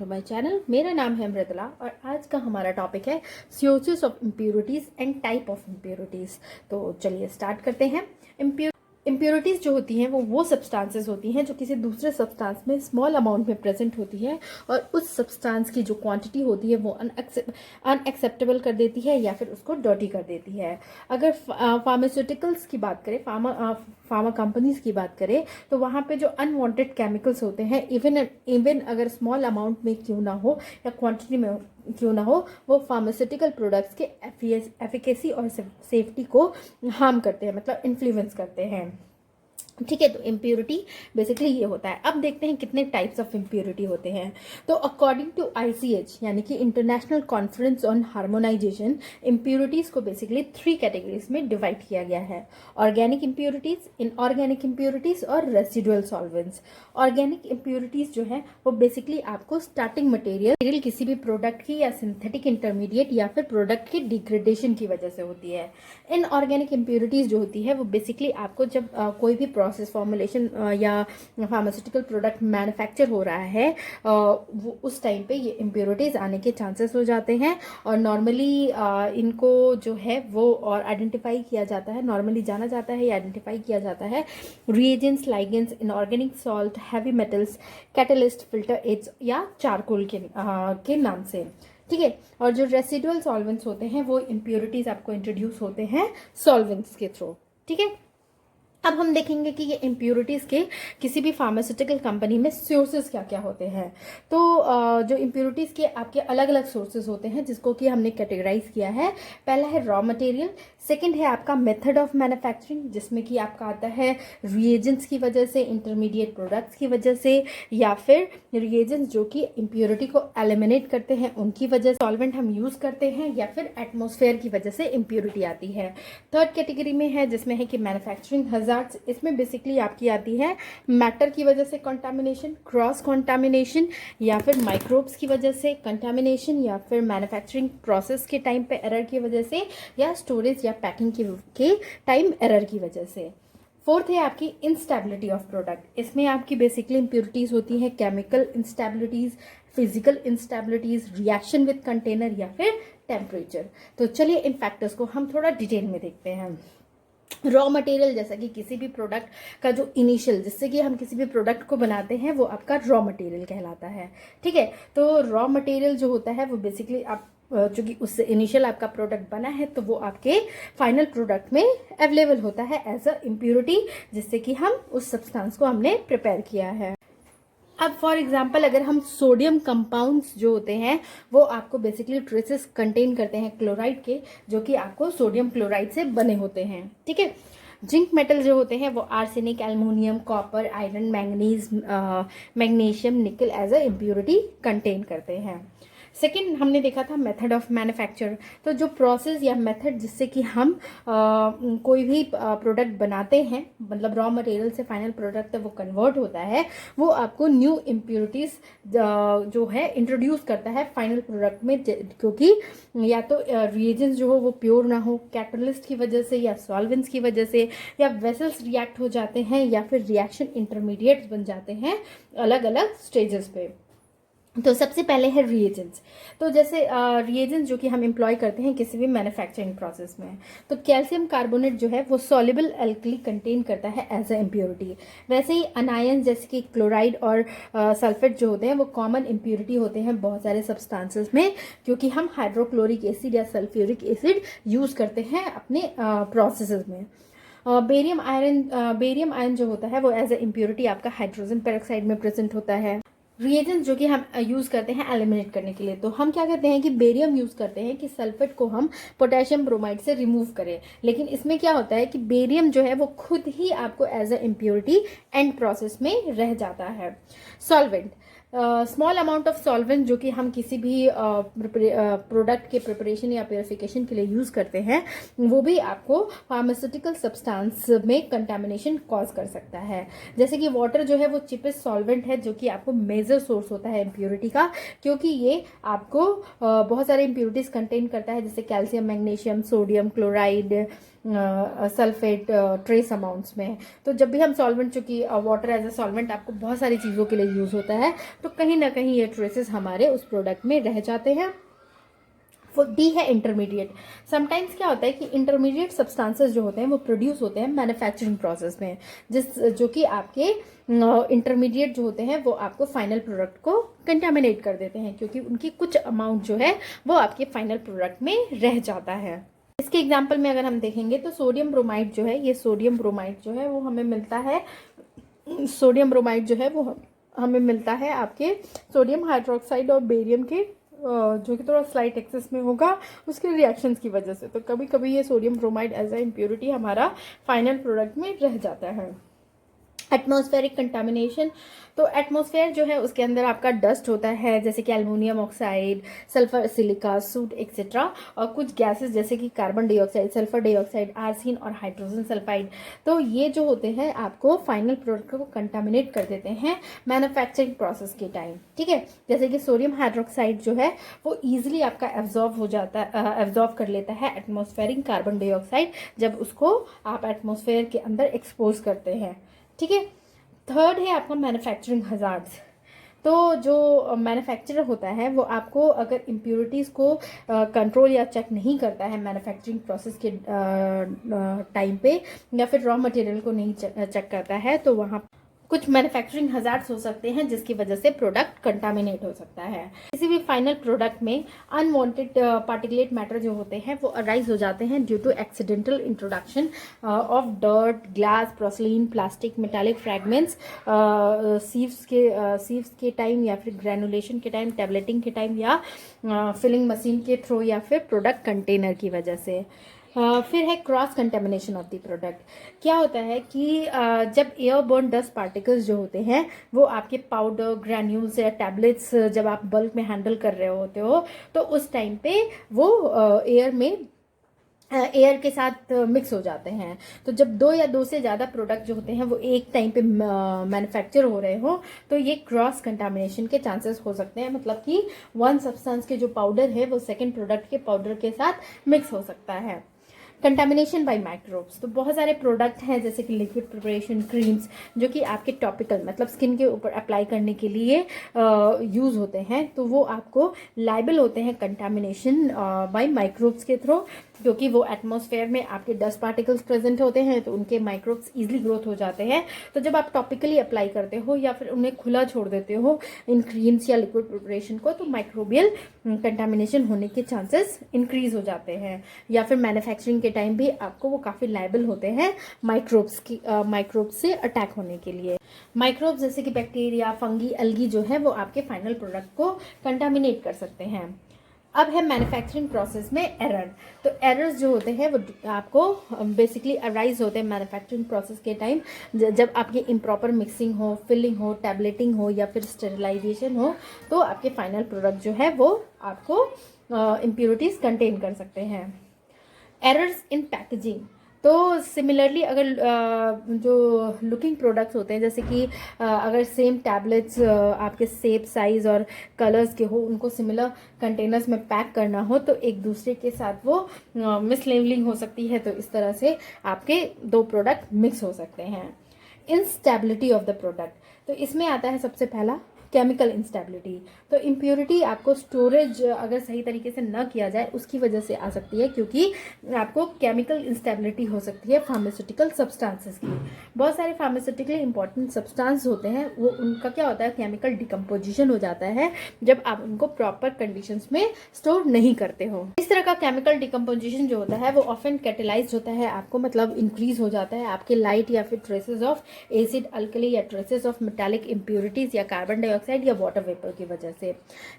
My channel. मेरा नाम है मृदुला और आज का हमारा टॉपिक है sources of impurities and type of impurities. तो चलिए स्टार्ट करते हैं। इम्प्योरिटीज़ जो होती हैं वो सब्सटेंसेस होती हैं जो किसी दूसरे सब्सटेंस में स्मॉल अमाउंट में प्रेजेंट होती है और उस सब्सटेंस की जो क्वांटिटी होती है वो अनएक्सेप्टेबल कर देती है या फिर उसको डर्टी कर देती है। अगर फार्मास्यूटिकल्स की बात करें, फार्मा कंपनीज की बात करें, तो वहाँ पे जो अनवांटेड केमिकल्स होते हैं, इवन अगर स्मॉल अमाउंट में क्यों ना हो या क्वांटिटी में क्यों ना हो, वो फार्मास्यूटिकल प्रोडक्ट्स के एफिकेसी और सेफ्टी को हार्म करते हैं, मतलब इन्फ्लुएंस करते हैं। ठीक है, तो इम्प्योरिटी बेसिकली ये होता है। अब देखते हैं कितने टाइप्स ऑफ इम्प्योरिटी होते हैं। तो अकॉर्डिंग टू ICH यानी कि international conference on harmonisation, impurities को बेसिकली 3 कैटेगरीज में डिवाइड किया गया है: ऑर्गेनिक इम्प्योरिटीज़, इनऑर्गेनिक इम्प्योरिटीज़ और रेसिडुअल सॉल्वेंट्स। ऑर्गेनिक इम्प्योरिटीज़ जो है वो बेसिकली आपको स्टार्टिंग मटेरियल किसी भी प्रोडक्ट की या सिंथेटिक इंटरमीडिएट या फिर प्रोडक्ट की डिग्रेडेशन की वजह से होती है। इनऑर्गेनिक इम्प्योरिटीज़ जो होती है वो बेसिकली आपको जब कोई भी प्रोसेस फॉर्मुलेशन या फार्मास्यूटिकल प्रोडक्ट मैन्युफैक्चर हो रहा है, वो उस टाइम पे ये इम्प्योरिटीज़ आने के चांसेस हो जाते हैं। और नॉर्मली इनको जो है वो और आइडेंटिफाई किया जाता है, नॉर्मली जाना जाता है या आइडेंटिफाई किया जाता है reagents, ligands, inorganic salt, heavy metals, catalyst, filter aids या चारकोल के नाम से। ठीक है, और जो रेसिडुअल सॉल्वेंट्स होते हैं वो इम्प्योरिटीज़ आपको इंट्रोड्यूस होते हैं सॉल्वेंट्स के थ्रू। ठीक है, अब हम देखेंगे कि ये इम्प्योरिटीज़ के किसी भी फार्मास्यूटिकल कंपनी में सोर्सेज क्या क्या होते हैं। तो जो इम्प्योरिटीज़ के आपके अलग अलग सोर्सेज होते हैं जिसको कि हमने कैटेगराइज किया है। पहला है रॉ मटेरियल, सेकंड है आपका मेथड ऑफ मैन्युफैक्चरिंग जिसमें कि आपका आता है रिएजेंट्स की वजह से, इंटरमीडिएट प्रोडक्ट्स की वजह से, या फिर रिएजेंट्स जो कि इम्प्योरिटी को एलिमिनेट करते हैं उनकी वजह से सॉल्वेंट हम यूज़ करते हैं, या फिर एटमॉस्फेयर की वजह से इम्प्योरिटी आती है। थर्ड कैटेगरी में है जिसमें है कि मैन्युफैक्चरिंग हजार्ड्स। इसमें बेसिकली आपकी आती है मैटर की वजह से कंटामिनेशन, क्रॉस कंटामिनेशन, या फिर माइक्रोब्स की वजह से कंटामिनेशन, या फिर मैन्युफैक्चरिंग प्रोसेस के टाइम पे एरर की वजह से, या स्टोरेज या पैकिंग के टाइम एरर की वजह से। फोर्थ है आपकी इंस्टेबिलिटी ऑफ प्रोडक्ट। इसमें आपकी बेसिकली इम्प्योरिटीज़ होती हैं chemical इंस्टेबिलिटीज़, physical इंस्टेबिलिटीज़, reaction with container या फिर टेम्परेचर। तो चलिए इन फैक्टर्स को हम थोड़ा डिटेल में देखते हैं। रॉ मटेरियल, जैसा कि किसी भी प्रोडक्ट का जो इनिशियल, जिससे कि हम किसी भी प्रोडक्ट को बनाते हैं, वो आपका रॉ मटेरियल कहलाता है। ठीक है, तो रॉ मटेरियल जो होता है वो बेसिकली आप चूँकि उससे इनिशियल आपका प्रोडक्ट बना है तो वो आपके फाइनल प्रोडक्ट में अवेलेबल होता है एज अ इम्प्योरिटी, जिससे कि हम उस सब्सटेंस को हमने प्रिपेयर किया है। अब फॉर एग्जांपल अगर हम सोडियम कंपाउंड्स जो होते हैं वो आपको बेसिकली ट्रेसेस कंटेन करते हैं क्लोराइड के, जो कि आपको सोडियम क्लोराइड से बने होते हैं। ठीक है, जिंक मेटल जो होते हैं वो arsenic, aluminium, copper, iron, manganese, magnesium, निकल एज अ इम्प्योरिटी कंटेन करते हैं। सेकेंड हमने देखा था मेथड ऑफ मैन्युफैक्चर। तो जो प्रोसेस या मेथड जिससे कि हम कोई भी प्रोडक्ट बनाते हैं, मतलब रॉ मटेरियल से फाइनल प्रोडक्ट तक वो कन्वर्ट होता है, वो आपको न्यू इम्प्योरिटीज़ जो है इंट्रोड्यूस करता है फाइनल प्रोडक्ट में, क्योंकि या तो रिएजेंट्स जो हो वो प्योर ना हो, कैटलिस्ट की वजह से या सॉल्वेंट्स की वजह से, या वेसल्स रिएक्ट हो जाते हैं, या फिर रिएक्शन इंटरमीडिएट्स बन जाते हैं अलग अलग स्टेजेस पे। तो सबसे पहले है रिएजेंट्स। तो जैसे रिएजेंट्स जो कि हम एम्प्लॉय करते हैं किसी भी मैन्युफैक्चरिंग प्रोसेस में, तो कैल्शियम कार्बोनेट जो है वो सॉल्युबल एल्कली कंटेन करता है एज अ इम्प्योरिटी। वैसे ही अनायन जैसे कि क्लोराइड और सल्फेट जो होते हैं वो कॉमन इम्प्योरिटी होते हैं बहुत सारे सब्सटेंसेस में, क्योंकि हम हाइड्रोक्लोरिक एसिड या सल्फ्यूरिक एसिड यूज़ करते हैं अपने प्रोसेसेस में। बेरियम आयरन जो होता है वो एज अ इम्प्योरिटी आपका हाइड्रोजन पेरोक्साइड में प्रेजेंट होता है। रिएजेंट्स जो कि हम यूज़ करते हैं एलिमिनेट करने के लिए, तो हम क्या करते हैं कि बेरियम यूज़ करते हैं कि सल्फेट को हम पोटेशियम ब्रोमाइड से रिमूव करें। लेकिन इसमें क्या होता है कि बेरियम जो है वो खुद ही आपको as a impurity and process में रह जाता है। Solvent, small amount of solvent जो कि हम किसी भी प्रोडक्ट के प्रिपरेशन या प्योरिफिकेशन के लिए यूज़ करते हैं, वो भी आपको फार्मास्यूटिकल सब्सटेंस में कंटामिनेशन कॉज कर सकता है। जैसे कि वाटर जो है वो चीपेस्ट सॉल्वेंट है जो कि आपको मेजर सोर्स होता है इम्प्योरिटी का, क्योंकि ये आपको बहुत सारे इम्प्योरिटीज़ कंटेन करता है, जैसे calcium, magnesium, sodium chloride, sulphate trace amounts में। तो जब भी हम सॉल्वेंट, चूँकि वाटर एज अ सॉल्वेंट आपको बहुत सारी चीज़ों के लिए यूज़ होता है, तो कहीं ना कहीं ये ट्रेसेस हमारे उस प्रोडक्ट में रह जाते हैं। वो डी है इंटरमीडिएट। समटाइम्स क्या होता है कि इंटरमीडिएट सब्सटेंसेस जो होते हैं वो प्रोड्यूस होते हैं मैन्युफैक्चरिंग प्रोसेस में, जो कि आपके इंटरमीडिएट जो होते हैं वो आपको फाइनल प्रोडक्ट को कंटामिनेट कर देते हैं, क्योंकि उनकी कुछ अमाउंट जो है वो आपके फाइनल प्रोडक्ट में रह जाता है। इसके एग्जाम्पल में अगर हम देखेंगे तो सोडियम ब्रोमाइड जो है, ये सोडियम ब्रोमाइड जो है वो हमें मिलता है, सोडियम ब्रोमाइड जो है वो हमें मिलता है आपके सोडियम हाइड्रोक्साइड और बेरियम के जो कि थोड़ा स्लाइट एक्सेस में होगा उसके रिएक्शंस की वजह से। तो कभी कभी ये sodium bromide as a impurity हमारा फाइनल प्रोडक्ट में रह जाता है। एटमॉस्फेरिक कंटामिनेशन, तो एटमॉस्फेयर जो है उसके अंदर आपका डस्ट होता है, जैसे कि aluminium oxide, sulphur, silica, soot etcetera, और कुछ गैसेस जैसे कि carbon dioxide, sulphur dioxide, arsine और हाइड्रोजन सल्फाइड। तो ये जो होते हैं आपको फाइनल प्रोडक्ट को कंटामिनेट कर देते हैं मैन्युफैक्चरिंग प्रोसेस के टाइम। ठीक है, जैसे कि सोडियम हाइड्रोक्साइड जो है वो ईजिली आपका एब्जॉर्ब हो जाता है, एब्जॉर्ब कर लेता है एटमॉस्फेरिक कार्बन डाइऑक्साइड जब उसको आप एटमॉस्फेयर के अंदर एक्सपोज करते हैं। ठीक है, थर्ड है आपका मैन्युफैक्चरिंग हजार्ड्स। तो जो मैन्युफैक्चरर होता है वो आपको अगर इम्प्योरिटीज़ को कंट्रोल या चेक नहीं करता है मैन्युफैक्चरिंग प्रोसेस के टाइम पे, या फिर रॉ मटेरियल को नहीं चेक करता है, तो वहाँ कुछ मैन्युफैक्चरिंग हजार्ड्स हो सकते हैं जिसकी वजह से प्रोडक्ट कंटामिनेट हो सकता है। किसी भी फाइनल प्रोडक्ट में अनवांटेड पार्टिकुलेट मैटर जो होते हैं वो अराइज हो जाते हैं due to accidental introduction of dirt, glass, porcelain, plastic, metallic fragments, sieves के टाइम, या फिर ग्रेनुलेशन के टाइम, टैबलेटिंग के टाइम, या फिलिंग मशीन के थ्रू, या फिर प्रोडक्ट कंटेनर की वजह से। फिर है cross contamination of the product. क्या होता है कि जब एयरबोर्न डस्ट पार्टिकल्स जो होते हैं वो आपके पाउडर, ग्रैन्यूल्स या टैबलेट्स जब आप बल्क में हैंडल कर रहे होते हो, तो उस टाइम पे वो एयर के साथ मिक्स हो जाते हैं। तो जब दो या दो से ज़्यादा प्रोडक्ट जो होते हैं वो एक टाइम पे मैन्युफैक्चर हो रहे हो, तो ये क्रॉस कंटामिनेशन के चांसेस हो सकते हैं। मतलब कि वन सब्सटेंस के जो पाउडर है वो सेकंड प्रोडक्ट के पाउडर के साथ मिक्स हो सकता है। कंटामिनेशन बाय माइक्रोब्स, तो बहुत सारे प्रोडक्ट हैं जैसे कि लिक्विड प्रिपरेशन, क्रीम्स, जो कि आपके टॉपिकल मतलब स्किन के ऊपर अप्लाई करने के लिए यूज़ होते हैं, तो वो आपको लाइबल होते हैं कंटामिनेशन बाय माइक्रोब्स के थ्रू, क्योंकि वो एटमॉस्फेयर में आपके डस्ट पार्टिकल्स प्रेजेंट होते हैं तो उनके माइक्रोब्स इजीली ग्रोथ हो जाते हैं। तो जब आप टॉपिकली अप्लाई करते हो या फिर उन्हें खुला छोड़ देते हो इन क्रीम्स या लिक्विड प्रिपरेशन को, तो माइक्रोबियल कंटामिनेशन होने के चांसेस इंक्रीज हो जाते हैं। या फिर मैन्युफैक्चरिंग के टाइम भी आपको वो काफ़ी लायबल होते हैं माइक्रोब्स से अटैक होने के लिए। माइक्रोब्स जैसे कि बैक्टीरिया, फंगी, एल्गी जो है वो आपके फाइनल प्रोडक्ट को कंटामिनेट कर सकते हैं। अब है मैन्युफैक्चरिंग प्रोसेस में एरर। तो एरर्स जो होते हैं वो आपको बेसिकली अराइज होते हैं मैन्युफैक्चरिंग प्रोसेस के टाइम, जब आपकी इम्प्रॉपर मिक्सिंग हो, फिलिंग हो, टैबलेटिंग हो, या फिर स्टेरिलाइजेशन हो, तो आपके फाइनल प्रोडक्ट जो है वो आपको इम्प्योरिटीज़ कंटेन कर सकते हैं। एरर्स इन पैकेजिंग, तो सिमिलरली अगर जो लुकिंग प्रोडक्ट्स होते हैं, जैसे कि अगर सेम टैबलेट्स आपके सेप, साइज़ और कलर्स के हो, उनको सिमिलर कंटेनर्स में पैक करना हो, तो एक दूसरे के साथ वो मिसलेबलिंग हो सकती है। तो इस तरह से आपके दो प्रोडक्ट मिक्स हो सकते हैं। इंस्टेबिलिटी ऑफ द प्रोडक्ट, तो इसमें आता है सबसे पहला केमिकल इंस्टेबिलिटी। तो इम्प्योरिटी आपको स्टोरेज अगर सही तरीके से न किया जाए उसकी वजह से आ सकती है, क्योंकि आपको केमिकल इंस्टेबिलिटी हो सकती है फार्मास्यूटिकल सब्सटेंसेस की। बहुत सारे फार्मास्यूटिकली इंपॉर्टेंट सब्सटेंस होते हैं, वो उनका क्या होता है, केमिकल डिकम्पोजिशन हो जाता है जब आप उनको प्रॉपर कंडीशंस में स्टोर नहीं करते हो। इस तरह का केमिकल डिकम्पोजिशन जो होता है वो ऑफन कैटेलाइज्ड होता है, आपको मतलब इंक्रीज हो जाता है आपके लाइट या फिर ट्रेसेस ऑफ एसिड, अल्कली या ट्रेसेस ऑफ मेटालिक इम्प्योरिटीज या कार्बन डाइऑक्साइड या वाटर वेपर की वजह से।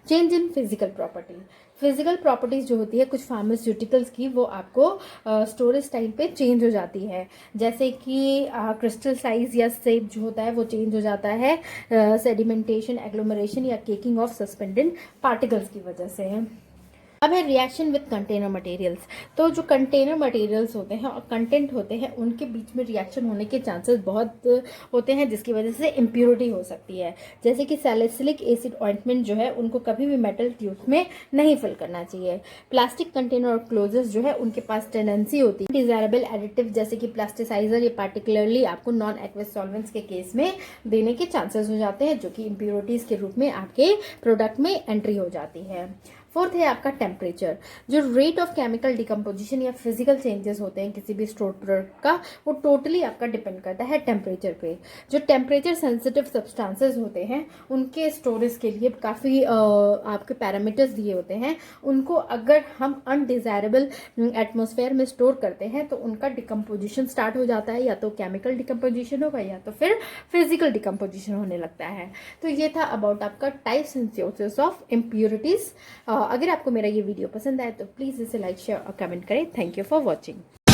Change in physical property, physical properties जो होती है कुछ फार्मास्यूटिकल्स की, वो आपको स्टोरेज टाइम पे चेंज हो जाती है, जैसे कि क्रिस्टल साइज या शेप जो होता है वो चेंज हो जाता है सेडिमेंटेशन, एग्लोमरेशन या केकिंग ऑफ सस्पेंडेड पार्टिकल्स की वजह से। अब है रिएक्शन विद कंटेनर मटेरियल्स। तो जो कंटेनर मटेरियल्स होते हैं और कंटेंट होते हैं उनके बीच में रिएक्शन होने के चांसेस बहुत होते हैं, जिसकी वजह से इम्प्योरिटी हो सकती है। जैसे कि सैलिसिलिक एसिड ऑइंटमेंट जो है उनको कभी भी मेटल ट्यूब्स में नहीं फिल करना चाहिए। प्लास्टिक कंटेनर और क्लोजेस जो है उनके पास टेंडेंसी होती है डिजायरेबल एडिटिव जैसे कि प्लास्टिसाइजर या पार्टिकुलरली आपको नॉन एक्वस सॉल्वेंट्स के केस में देने के चांसेस हो जाते हैं, जो कि इम्प्योरिटीज के रूप में आपके प्रोडक्ट में एंट्री हो जाती है। फोर्थ है आपका टेम्परेचर। जो रेट ऑफ केमिकल डिकम्पोजिशन या फिजिकल चेंजेस होते हैं किसी भी स्टोर प्रोडक्ट का, वो टोटली आपका डिपेंड करता है टेम्परेचर पे। जो टेम्परेचर सेंसिटिव सब्सटेंसेस होते हैं उनके स्टोरेज के लिए काफ़ी आपके पैरामीटर्स दिए होते हैं। उनको अगर हम अनडिजायरेबल एटमॉस्फेयर में स्टोर करते हैं तो उनका डिकम्पोजिशन स्टार्ट हो जाता है, या तो केमिकल डिकम्पोजिशन होगा या तो फिर फिजिकल डिकम्पोजिशन होने लगता है। तो ये था अबाउट आपका types and sources of impurities. अगर आपको मेरा ये वीडियो पसंद आए तो प्लीज़ इसे लाइक शेयर और कमेंट करें। Thank you for watching.